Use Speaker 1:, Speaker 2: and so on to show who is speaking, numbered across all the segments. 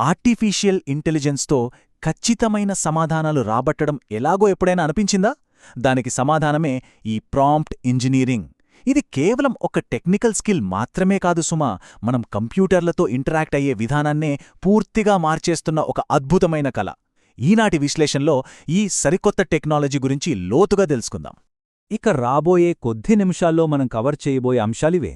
Speaker 1: Artificial ఇంటెలిజెన్స్తో ఖచ్చితమైన సమాధానాలు రాబట్టడం ఎలాగో ఎప్పుడైనా అనిపించిందా? దానికి సమాధానమే ఈ ప్రాంప్ట్ ఇంజనీరింగ్. ఇది కేవలం ఒక టెక్నికల్ స్కిల్ మాత్రమే కాదు సుమా, మనం కంప్యూటర్లతో ఇంటరాక్ట్ అయ్యే విధానాన్నే పూర్తిగా మార్చేస్తున్న ఒక అద్భుతమైన కళ. ఈనాటి విశ్లేషణలో ఈ సరికొత్త టెక్నాలజీ గురించి లోతుగా తెలుసుకుందాం.
Speaker 2: ఇక రాబోయే కొద్ది నిమిషాల్లో మనం కవర్ చేయబోయే అంశాలివే: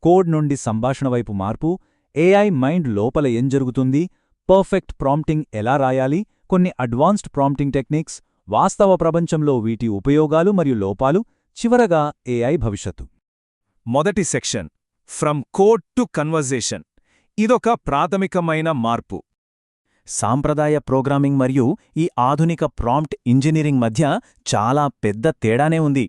Speaker 2: కోడ్ నుండి సంభాషణ వైపు మార్పు, ఏఐ మైండ్ లోపల ఏం జరుగుతుంది, పర్ఫెక్ట్ ప్రాంప్టింగ్ ఎలా రాయాలి, కొన్ని అడ్వాన్స్డ్ ప్రాంప్టింగ్ టెక్నిక్స్, వాస్తవ ప్రపంచంలో వీటి ఉపయోగాలు మరియు లోపాలు, చివరగా ఏఐ భవిష్యత్తు.
Speaker 3: మొదటి section, from code to conversation. ఇదొక ప్రాథమికమైన మార్పు.
Speaker 1: సాంప్రదాయ ప్రోగ్రామింగ్ మరియు ఈ ఆధునిక ప్రాంప్ట్ ఇంజనీరింగ్ మధ్య చాలా పెద్ద తేడానే ఉంది.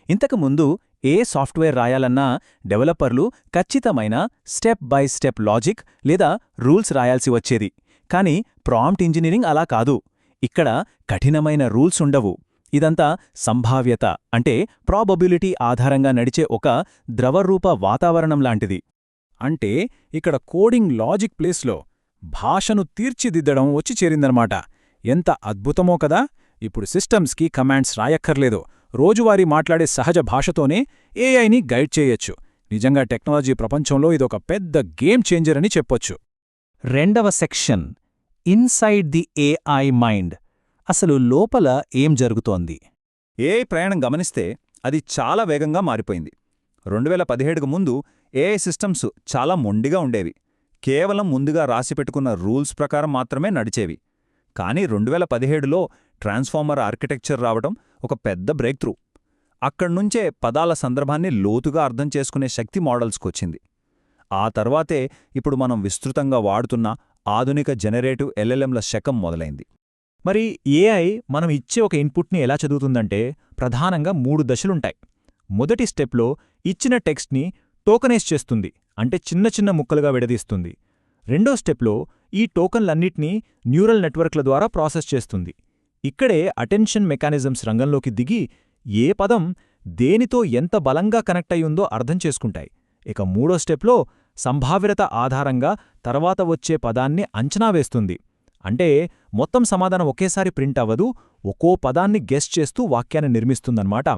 Speaker 1: ఇంతకుముందు ఏ సాఫ్ట్వేర్ రాయాలన్నా డెవలపర్లు ఖచ్చితమైన స్టెప్ బై స్టెప్ లాజిక్ లేదా రూల్స్ రాయాల్సి వచ్చేది. కానీ ప్రాంప్ట్ ఇంజనీరింగ్ అలా కాదు. ఇక్కడ కఠినమైన రూల్స్ ఉండవు. ఇదంతా సంభావ్యత అంటే ప్రాబబిలిటీ ఆధారంగా నడిచే ఒక ద్రవరూప వాతావరణం లాంటిది.
Speaker 2: అంటే ఇక్కడ కోడింగ్ లాజిక్ ప్లేస్లో భాషను తీర్చిదిద్దడం వచ్చి చేరిందనమాట. ఎంత అద్భుతమో కదా! ఇప్పుడు సిస్టమ్స్కి కమాండ్స్ రాయక్కర్లేదు. రోజువారీ మాట్లాడే సహజ భాషతోనే ఏఐని గైడ్ చేయొచ్చు. నిజంగా టెక్నాలజీ ప్రపంచంలో ఇదొక పెద్ద గేమ్ చేంజర్ అని చెప్పొచ్చు.
Speaker 1: రెండవ section, inside the AI mind. అసలు లోపల ఏం జరుగుతోంది?
Speaker 3: ఏఐ ప్రయాణం గమనిస్తే అది చాలా వేగంగా మారిపోయింది. 2017కు ముందు ఏఐ సిస్టమ్స్ చాలా మొండిగా ఉండేవి. కేవలం ముందుగా రాసిపెట్టుకున్న రూల్స్ ప్రకారం మాత్రమే నడిచేవి. కానీ 2017లో ట్రాన్స్ఫార్మర్ ఆర్కిటెక్చర్ రావడం ఒక పెద్ద బ్రేక్ త్రూ. అక్కడ్నుంచే పదాల సందర్భాన్ని లోతుగా అర్థం చేసుకునే శక్తి మోడల్స్కొచ్చింది. ఆ తర్వాతే ఇప్పుడు మనం విస్తృతంగా వాడుతున్న ఆధునిక జనరేటివ్ ఎల్ఎల్ఎంల శకం మొదలైంది.
Speaker 1: మరి ఏఐ మనం ఇచ్చే ఒక ఇన్పుట్ని ఎలా చదువుతుందంటే ప్రధానంగా 3 దశలుంటాయి. మొదటి స్టెప్లో ఇచ్చిన టెక్స్ట్ని టోకనైజ్ చేస్తుంది, అంటే చిన్న చిన్న ముక్కలుగా విడదీస్తుంది. రెండో స్టెప్లో ఈ టోకన్లన్నిటినీ న్యూరల్ నెట్వర్క్ల ద్వారా ప్రాసెస్ చేస్తుంది. ఇక్కడే అటెన్షన్ మెకానిజమ్స్ రంగంలోకి దిగి ఏ పదం దేనితో ఎంత బలంగా కనెక్ట్ అయ్యుందో అర్థం చేసుకుంటాయి. ఇక మూడో స్టెప్లో సంభావ్యత ఆధారంగా తర్వాత వచ్చే పదాన్ని అంచనా వేస్తుంది. అంటే మొత్తం సమాధానం ఒకేసారి ప్రింట్ అవ్వదు, ఒక్కో పదాన్ని గెస్ చేస్తూ వాక్యాన్ని నిర్మిస్తుందన్నమాట.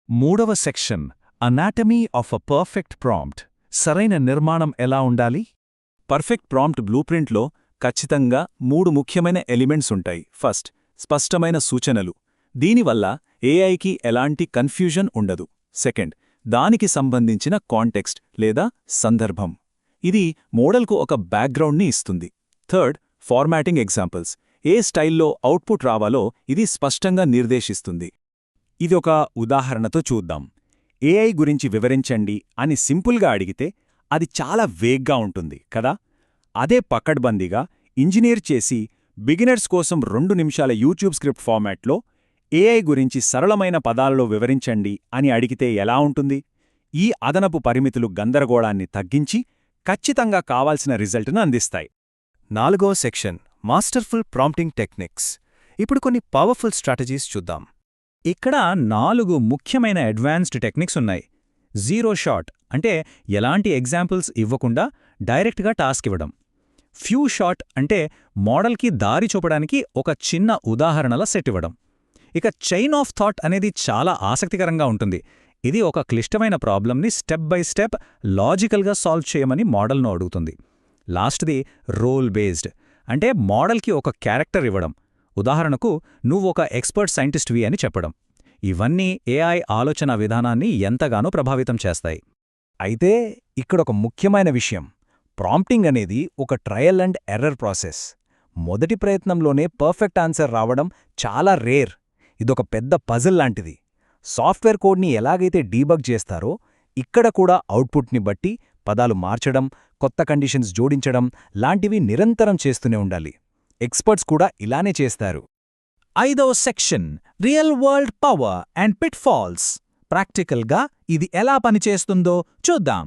Speaker 3: మూడవ section, anatomy of a perfect prompt. సరైన నిర్మాణం ఎలా ఉండాలి?
Speaker 2: పర్ఫెక్ట్ ప్రాంప్ట్ బ్లూప్రింట్లో ఖచ్చితంగా 3 ముఖ్యమైన ఎలిమెంట్స్ ఉంటాయి. ఫస్ట్, స్పష్టమైన సూచనలు. దీనివల్ల ఏఐకి ఎలాంటి కన్ఫ్యూజన్ ఉండదు. సెకండ్, దానికి సంబంధించిన కాంటెక్స్ట్ లేదా సందర్భం. ఇది మోడల్కు ఒక బ్యాక్గ్రౌండ్ని ఇస్తుంది. Third, formatting examples. ఏ స్టైల్లో అవుట్పుట్ రావాలో ఇది స్పష్టంగా నిర్దేశిస్తుంది. ఇదొక ఉదాహరణతో చూద్దాం. ఏఐ గురించి వివరించండి అని సింపుల్గా అడిగితే అది చాలా వేగ్గా ఉంటుంది కదా. అదే పకడ్బందీగా ఇంజనీర్ చేసి బిగినర్స్ కోసం 2 నిమిషాల యూట్యూబ్ స్క్రిప్ట్ ఫార్మాట్లో ఏఐ గురించి సరళమైన పదాలలో వివరించండి అని అడిగితే ఎలా ఉంటుంది? ఈ అదనపు పరిమితులు గందరగోళాన్ని తగ్గించి ఖచ్చితంగా కావాల్సిన రిజల్ట్ను అందిస్తాయి.
Speaker 3: నాలుగో సెక్షన్, మాస్టర్ఫుల్ ప్రాంప్టింగ్ టెక్నిక్స్. ఇప్పుడు కొన్ని పవర్ఫుల్ స్ట్రాటజీస్ చూద్దాం.
Speaker 2: ఇక్కడ 4 ముఖ్యమైన అడ్వాన్స్డ్ టెక్నిక్స్ ఉన్నాయి. జీరో షాట్ అంటే ఎలాంటి ఎగ్జాంపుల్స్ ఇవ్వకుండా డైరెక్ట్గా టాస్క్ ఇవ్వడం. ఫ్యూ షాట్ అంటే మోడల్కి దారి చూపడానికి ఒక చిన్న ఉదాహరణల సెట్ ఇవ్వడం. ఇక చైన్ ఆఫ్ థాట్ అనేది చాలా ఆసక్తికరంగా ఉంటుంది. ఇది ఒక క్లిష్టమైన ప్రాబ్లంని స్టెప్ బై స్టెప్ లాజికల్గా సాల్వ్ చేయమని మోడల్ను అడుగుతుంది. లాస్ట్ది రోల్ బేస్డ్ అంటే మోడల్కి ఒక క్యారెక్టర్ ఇవ్వడం. ఉదాహరణకు నువ్వు ఒక ఎక్స్పర్ట్ సైంటిస్ట్వి అని చెప్పడం. ఇవన్నీ ఏఐ ఆలోచన విధానాన్ని ఎంతగానో ప్రభావితం చేస్తాయి. అయితే ఇక్కడొక ముఖ్యమైన విషయం, ప్రాంప్టింగ్ అనేది ఒక ట్రయల్ అండ్ ఎర్రర్ ప్రాసెస్. మొదటి ప్రయత్నంలోనే పర్ఫెక్ట్ ఆన్సర్ రావడం చాలా రేర్. ఇదొక పెద్ద పజిల్ లాంటిది. సాఫ్ట్వేర్ కోడ్ని ఎలాగైతే డీబగ్ చేస్తారో ఇక్కడ కూడా అవుట్పుట్ని బట్టి పదాలు మార్చడం, కొత్త కండిషన్స్ జోడించడం లాంటివి నిరంతరం చేస్తూనే ఉండాలి. ఎక్స్పర్ట్స్ కూడా ఇలానే చేస్తారు.
Speaker 1: ఐదవ section, real world power and pitfalls. ప్రాక్టికల్గా ఇది ఎలా పనిచేస్తుందో చూద్దాం.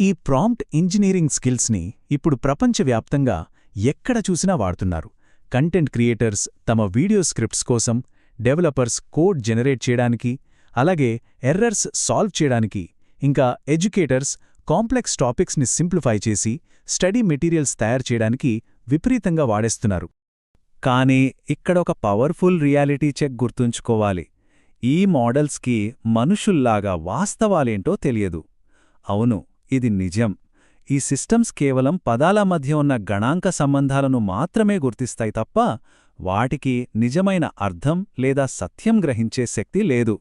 Speaker 1: ఈ ప్రాంప్ట్ ఇంజనీరింగ్ స్కిల్స్ని ఇప్పుడు ప్రపంచవ్యాప్తంగా ఎక్కడ చూసినా వాడుతున్నారు. కంటెంట్ క్రియేటర్స్ తమ వీడియో స్క్రిప్ట్స్ కోసం, డెవలపర్స్ కోడ్ జనరేట్ చేయడానికి, అలాగే ఎర్రర్స్ సాల్వ్ చేయడానికి, ఇంకా ఎడ్యుకేటర్స్
Speaker 2: కాంప్లెక్స్ టాపిక్స్ని సింప్లిఫై చేసి స్టడీ మెటీరియల్స్ తయారు చేయడానికి విపరీతంగా వాడేస్తున్నారు. కానీ ఇక్కడ ఒక పవర్ఫుల్ రియాలిటీ చెక్ గుర్తుంచుకోవాలి. ఈ మోడల్స్కి మనుషుల్లాగా వాస్తవాలేంటో తెలియదు. అవును, ఇది నిజం. ఈ సిస్టమ్స్ కేవలం పదాల మధ్య ఉన్న గణాంక సంబంధాలను మాత్రమే గుర్తిస్తాయి తప్ప వాటికి నిజమైన అర్థం లేదా సత్యం గ్రహించే శక్తి లేదు.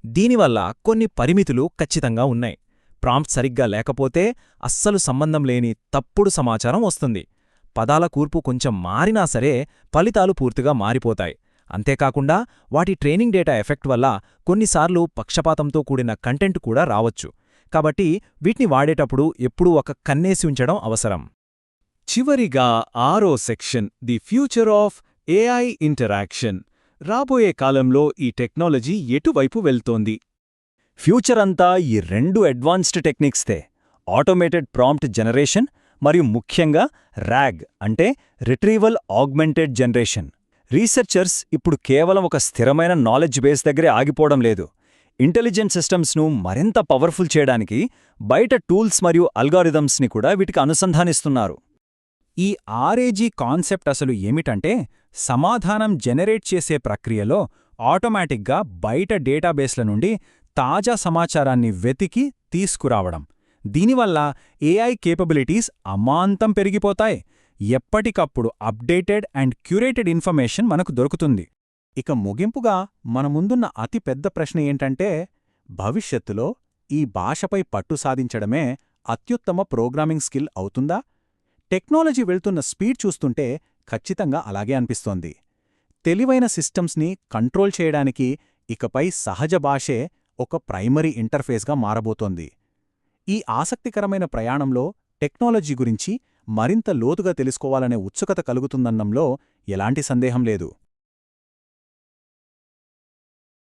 Speaker 1: దీనివల్ల కొన్ని పరిమితులు ఖచ్చితంగా ఉన్నాయి. ప్రాంప్ట్ సరిగ్గా లేకపోతే అస్సలు సంబంధం లేని తప్పుడు సమాచారం వస్తుంది. పదాల కూర్పు కొంచెం మారినా సరే ఫలితాలు పూర్తిగా మారిపోతాయి. అంతేకాకుండా వాటి ట్రైనింగ్ డేటా ఎఫెక్ట్ వల్ల కొన్నిసార్లు పక్షపాతంతో కూడిన కంటెంట్ కూడా రావచ్చు. కాబట్టి వీటిని వాడేటప్పుడు ఎప్పుడూ ఒక కన్నేసి ఉంచడం అవసరం.
Speaker 2: చివరిగా 6వ section, the future of AI interaction. రాబోయే కాలంలో ఈ టెక్నాలజీ ఎటువైపు వెళ్తోంది?
Speaker 3: ఫ్యూచర్ అంతా ఈ 2 అడ్వాన్స్డ్ టెక్నిక్స్తే: ఆటోమేటెడ్ ప్రాంప్ట్ జనరేషన్ మరియు ముఖ్యంగా RAG అంటే రిట్రీవల్ ఆగ్మెంటెడ్ జనరేషన్. రీసెర్చర్స్ ఇప్పుడు కేవలం ఒక స్థిరమైన నాలెడ్జ్ బేస్ దగ్గరే ఆగిపోవడం లేదు. ఇంటెలిజెంట్ సిస్టమ్స్ను మరింత పవర్ఫుల్ చేయడానికి బయట టూల్స్ మరియు అల్గారిథమ్స్ని కూడా వీటికి అనుసంధానిస్తున్నారు.
Speaker 2: ఈ RAG కాన్సెప్ట్ అసలు ఏమిటంటే, సమాధానం జనరేట్ చేసే ప్రక్రియలో ఆటోమేటిక్గా బయట డేటాబేస్ల నుండి తాజా సమాచారాన్ని వెతికి తీసుకురావడం. దీనివల్ల ఏఐ కేపబిలిటీస్ అమాంతం పెరిగిపోతాయి. ఎప్పటికప్పుడు అప్డేటెడ్ అండ్ క్యూరేటెడ్ ఇన్ఫర్మేషన్ మనకు దొరుకుతుంది. ఇక ముగింపుగా మన ముందున్న అతి పెద్ద ప్రశ్న ఏంటంటే, భవిష్యత్తులో ఈ భాషపై పట్టు సాధించడమే అత్యుత్తమ ప్రోగ్రామింగ్ స్కిల్ అవుతుందా? టెక్నాలజీ వెళ్తున్న స్పీడ్ చూస్తుంటే ఖచ్చితంగా అలాగే అనిపిస్తోంది. తెలివైన సిస్టమ్స్ని కంట్రోల్ చేయడానికి ఇకపై సహజ భాషే ఒక ప్రైమరీ ఇంటర్ఫేస్గా మారబోతోంది. ఈ ఆసక్తికరమైన ప్రయాణంలో టెక్నాలజీ గురించి మరింత లోతుగా తెలుసుకోవాలనే ఉత్సుకత కలుగుతుందన్నంలో ఎలాంటి సందేహం లేదు.